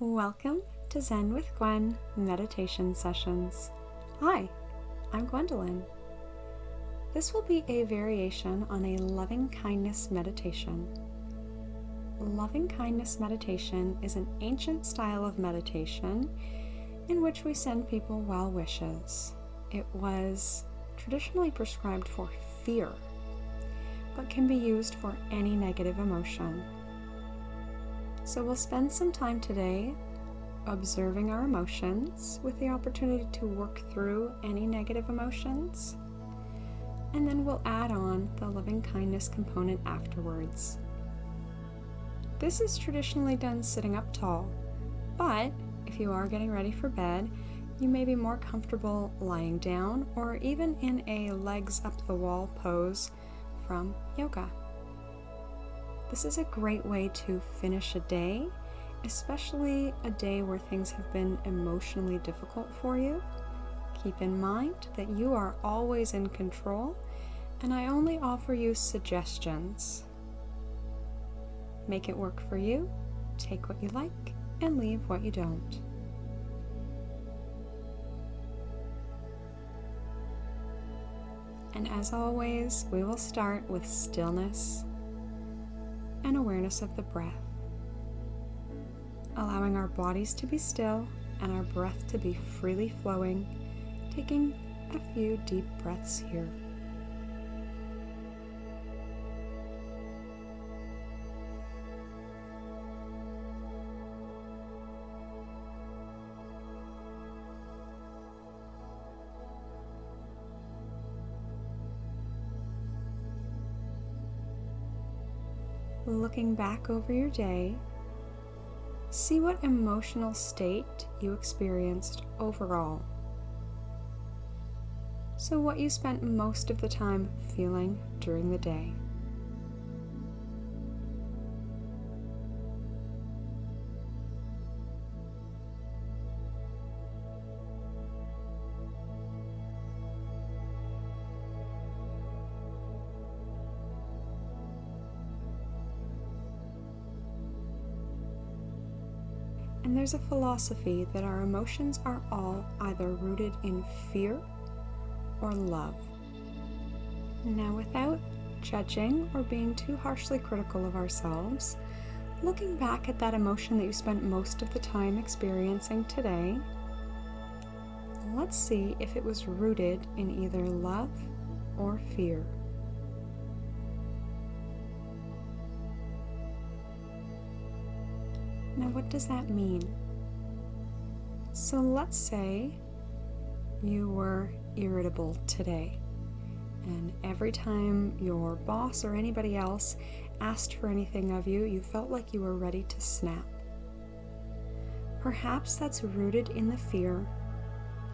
Welcome to Zen with Gwen meditation sessions. Hi, I'm Gwendolyn. This will be a variation on a loving kindness meditation. Loving kindness meditation is an ancient style of meditation in which we send people well wishes. It was traditionally prescribed for fear, but can be used for any negative emotion. So we'll spend some time today observing our emotions with the opportunity to work through any negative emotions, and then we'll add on the loving kindness component afterwards. This is traditionally done sitting up tall, but if you are getting ready for bed, you may be more comfortable lying down or even in a legs up the wall pose from yoga. This is a great way to finish a day, especially a day where things have been emotionally difficult for you. Keep in mind that you are always in control, and I only offer you suggestions. Make it work for you, take what you like, and leave what you don't. And as always, we will start with stillness and awareness of the breath, allowing our bodies to be still and our breath to be freely flowing, taking a few deep breaths here. Looking back over your day, see what emotional state you experienced overall. So what you spent most of the time feeling during the day. And there's a philosophy that our emotions are all either rooted in fear or love. Now, without judging or being too harshly critical of ourselves, looking back at that emotion that you spent most of the time experiencing today, let's see if it was rooted in either love or fear. Now, what does that mean? So let's say you were irritable today, and every time your boss or anybody else asked for anything of you, you felt like you were ready to snap. Perhaps that's rooted in the fear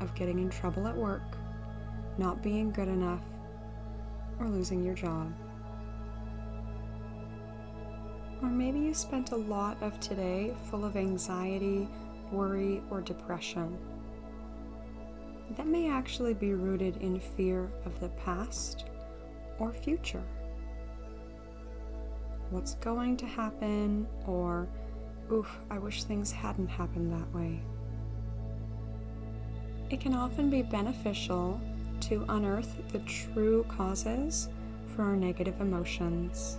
of getting in trouble at work, not being good enough, or losing your job. Or maybe you spent a lot of today full of anxiety, worry, or depression. That may actually be rooted in fear of the past or future. What's going to happen, or, oof, I wish things hadn't happened that way. It can often be beneficial to unearth the true causes for our negative emotions.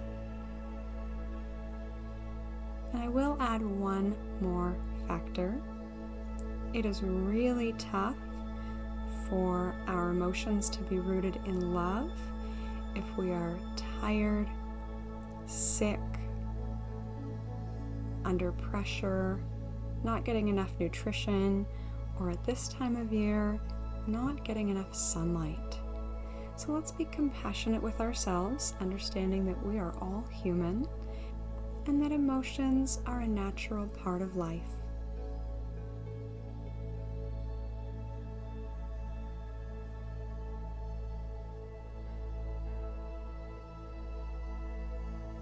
And I will add one more factor. It is really tough for our emotions to be rooted in love if we are tired, sick, under pressure, not getting enough nutrition, or at this time of year, not getting enough sunlight. So let's be compassionate with ourselves, understanding that we are all human, and that emotions are a natural part of life.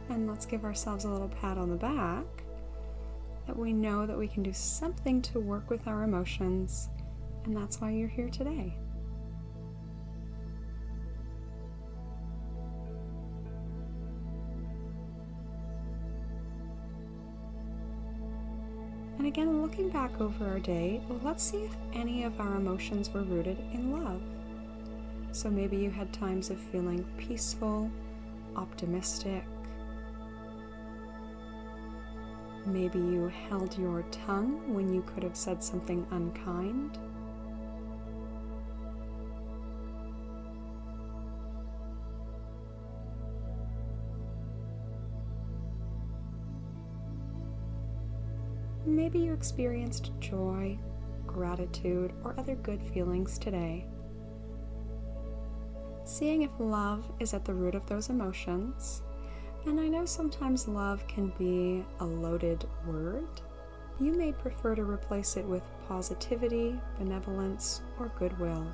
And let's give ourselves a little pat on the back that we know that we can do something to work with our emotions, and that's why you're here today. And again, looking back over our day, let's see if any of our emotions were rooted in love. So maybe you had times of feeling peaceful, optimistic. Maybe you held your tongue when you could have said something unkind. Maybe you experienced joy, gratitude, or other good feelings today. Seeing if love is at the root of those emotions. And I know sometimes love can be a loaded word. You may prefer to replace it with positivity, benevolence, or goodwill.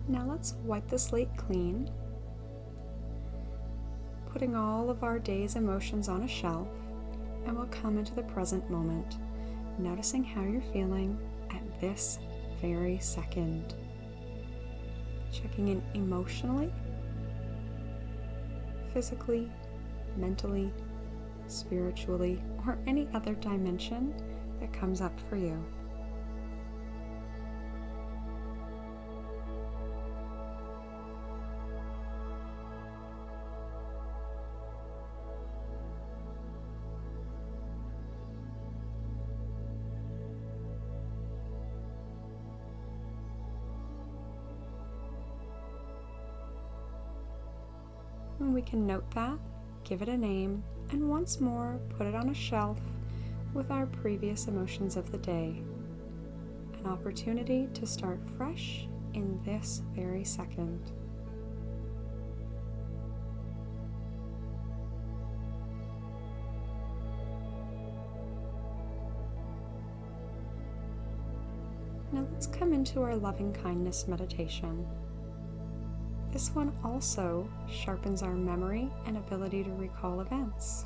Now let's wipe the slate clean, putting all of our day's emotions on a shelf, and we'll come into the present moment, noticing how you're feeling at this very second. Checking in emotionally, physically, mentally, spiritually, or any other dimension that comes up for you. And we can note that, give it a name, and once more put it on a shelf with our previous emotions of the day. An opportunity to start fresh in this very second. Now let's come into our loving kindness meditation. This one also sharpens our memory and ability to recall events.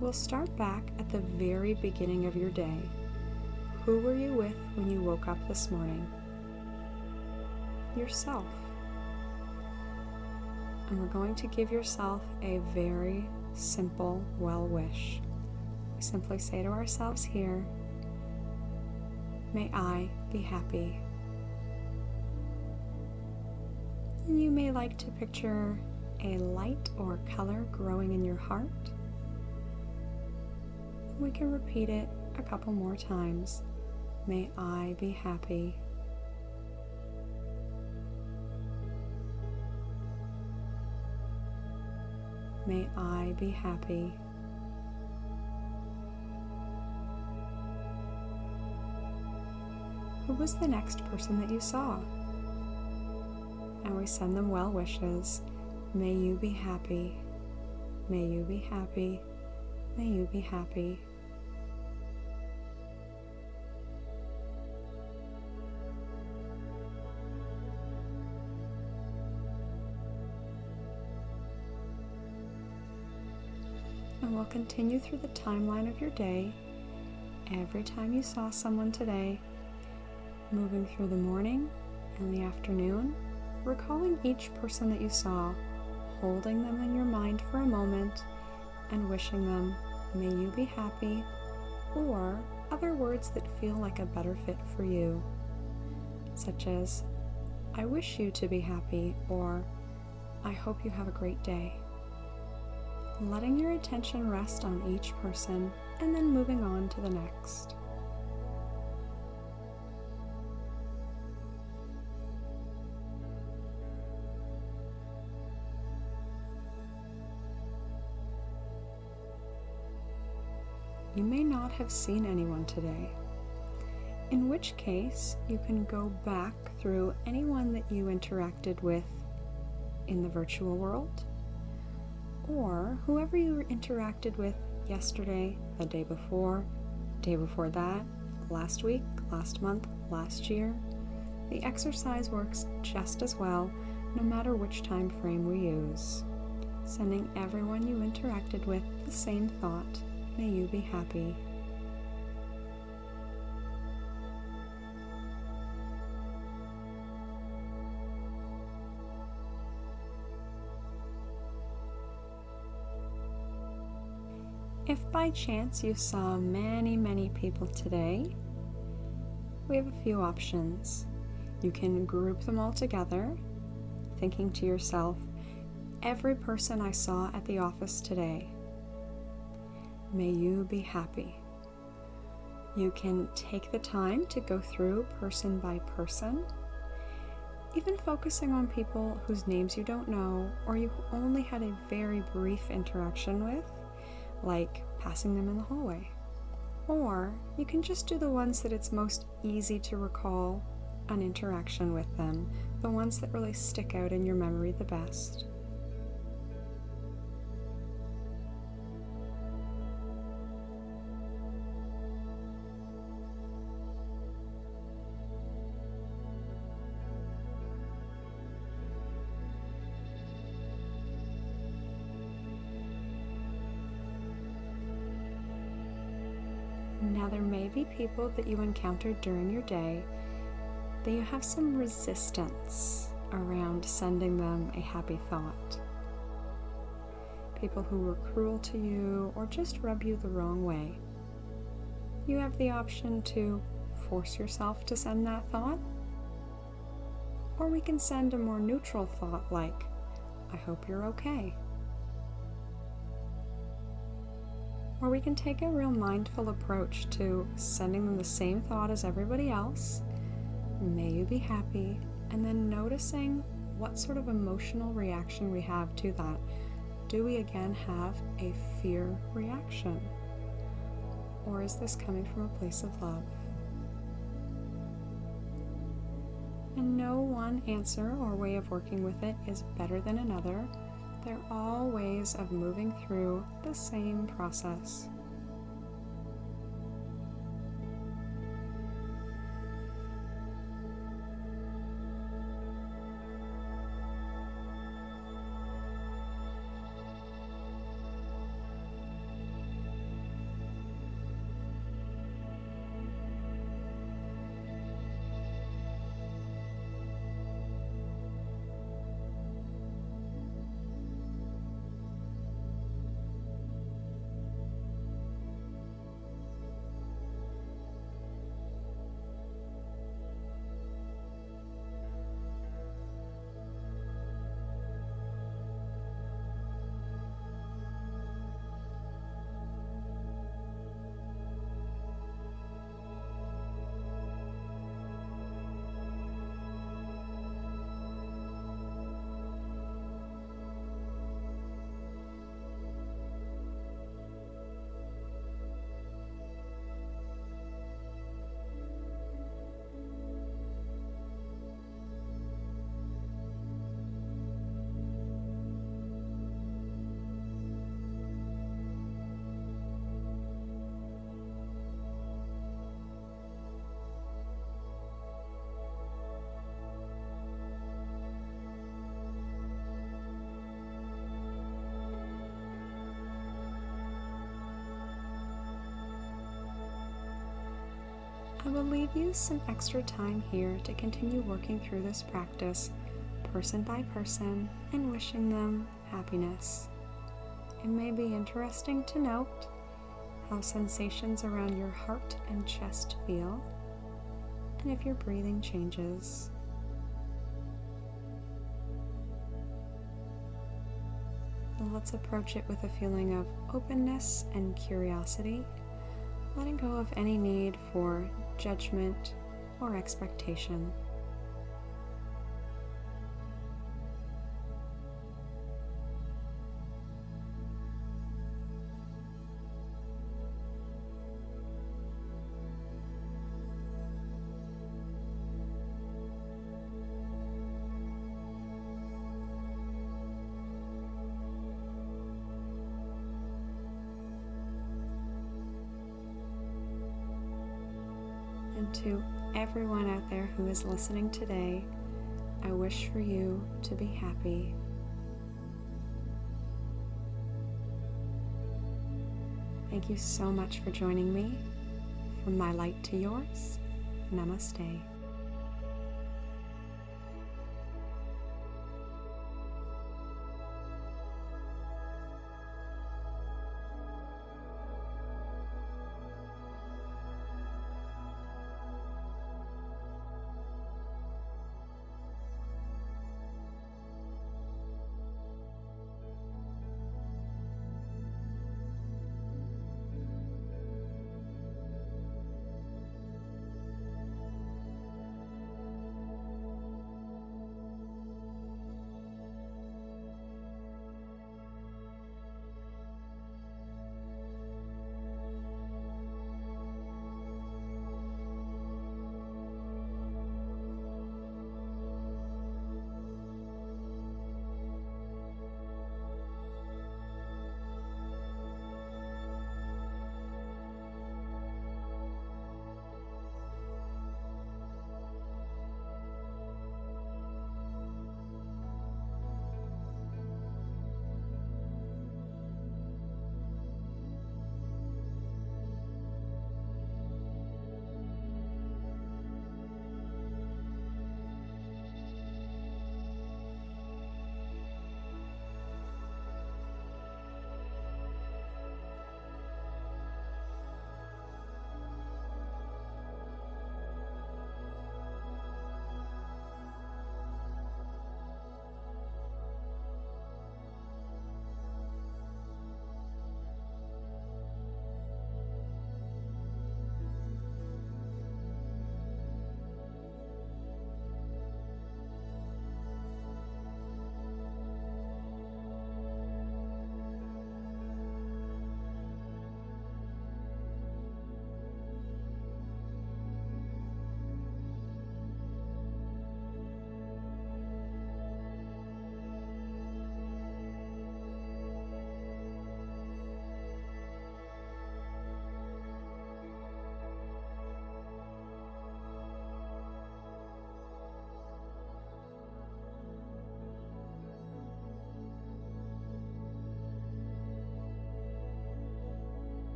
We'll start back at the very beginning of your day. Who were you with when you woke up this morning? Yourself. And we're going to give yourself a very simple well wish. We simply say to ourselves here, may I be happy. You may like to picture a light or color growing in your heart. We can repeat it a couple more times. May I be happy. May I be happy. Who was the next person that you saw? And we send them well wishes. May you be happy. May you be happy. May you be happy. And we'll continue through the timeline of your day. Every time you saw someone today, moving through the morning and the afternoon, recalling each person that you saw, holding them in your mind for a moment, and wishing them, may you be happy, or other words that feel like a better fit for you, such as, I wish you to be happy, or I hope you have a great day. Letting your attention rest on each person, and then moving on to the next. You may not have seen anyone today, in which case you can go back through anyone that you interacted with in the virtual world, or whoever you interacted with yesterday, the day before that, last week, last month, last year. The exercise works just as well no matter which time frame we use. Sending everyone you interacted with the same thought. May you be happy. If by chance you saw many people today, we have a few options. You can group them all together, thinking to yourself, every person I saw at the office today, may you be happy. You can take the time to go through person by person, even focusing on people whose names you don't know or you only had a very brief interaction with, like passing them in the hallway. Or you can just do the ones that it's most easy to recall an interaction with them, the ones that really stick out in your memory the best. Now, there may be people that you encountered during your day that you have some resistance around sending them a happy thought. People who were cruel to you or just rub you the wrong way. You have the option to force yourself to send that thought, or we can send a more neutral thought like, I hope you're okay. Or we can take a real mindful approach to sending them the same thought as everybody else, may you be happy, and then noticing what sort of emotional reaction we have to that. Do we again have a fear reaction? Or is this coming from a place of love? And no one answer or way of working with it is better than another. They're all ways of moving through the same process. I will leave you some extra time here to continue working through this practice, person by person, and wishing them happiness. It may be interesting to note how sensations around your heart and chest feel, and if your breathing changes. Let's approach it with a feeling of openness and curiosity, letting go of any need for judgment or expectation. And to everyone out there who is listening today, I wish for you to be happy. Thank you so much for joining me. From my light to yours, namaste.